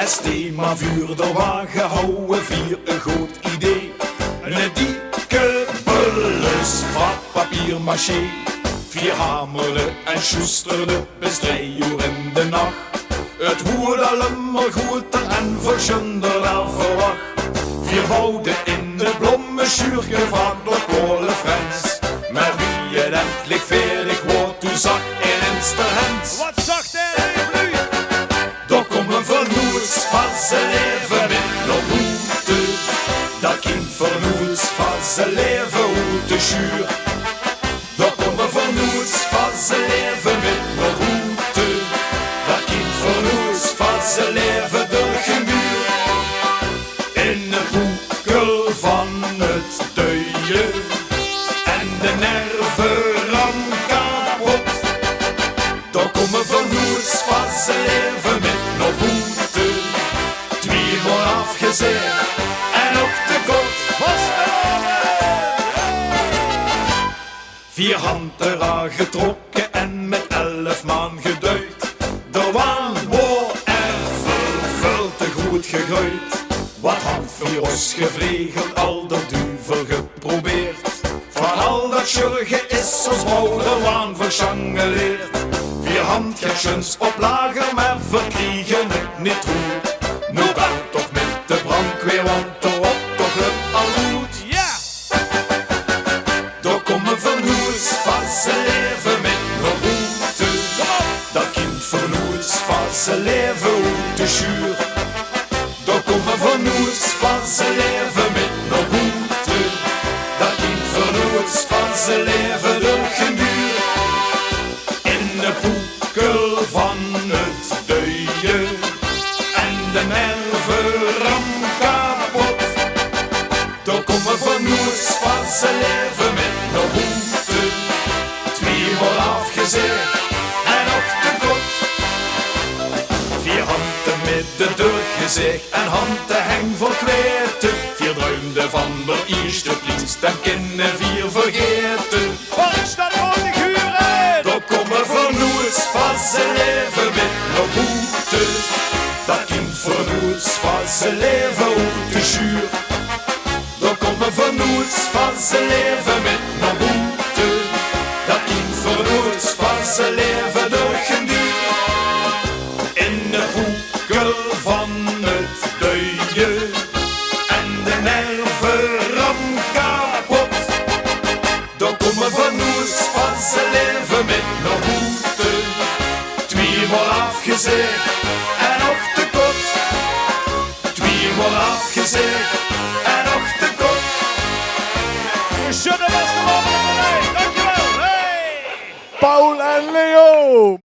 Het thema vuur de wagen houden vier een goed idee. Een dikke bulles van papier maché. Vier hameren en sjoesteren bis 3 uur in de nacht. Het woord allemaal goed en verschunder dan verwacht. Vier bouwden in de blommenschuurke van de kolenfrens. Maar wie het endelijk veerdig wordt, toen zag in insterhand. Wat zag hij nu? Daar komt een vernoets van zijn leven met nog boete. Dat kind vernoets van zijn leven hoe te schuur. Daar komt een vernoets van zijn leven met nog boete. Dat kind vernoets van zijn leven door geen muur. In de boekel van het duien en de nerven ram kapot. Daar komen vernoets van zijn leven met nog boete. 2 maal afgezet en nog te kort. 4 handen aangetrokken en met 11 man geduid. De waan wordt er veel te goed gegooid. Wat had virus gevregeld, al dat duvel geprobeerd. Van al dat sjurgen is ons oude waan verschangeleerd. 4 handjesjes op lager, maar verkriegen het niet goed. Nu belt toch met de brandweer, want erop toch het al goed. Ja! Daar komen vernoets van zijn leven met nog boete. Dat kind vernoets van zijn leven hoe te schuur. Daar komen vernoets van zijn leven met nog boete. Dat kind vernoets van zijn leven door geen duur. In de boekel van het duien en de nerven ram kapot. Daar komen vernoets van zijn leven met nog boete. 2 maal afgezet en nog te kort. 4 handen met de deur gezegd en handen heng voor kweten. 4 druimden van de eerste pliest en kunnen 4 vergeten. Wat is dat voor de guren? Daar komen vernoets van zijn leven met nog boete. Dat kind vernoets van zijn leven hoe te schuur. Daar komen vernoets van zijn leven met nog boete. Dat kind vernoets van zijn leven door geen duur. In de boekel van het duien en de nerven ram kapot. Daar komen vernoets van zijn leven met nog boete. 2 maal afgezet en nog te kort. 2 maal afgezet en nog te kort. We zullen best wel. Dankjewel. Hey! Paul en Leo.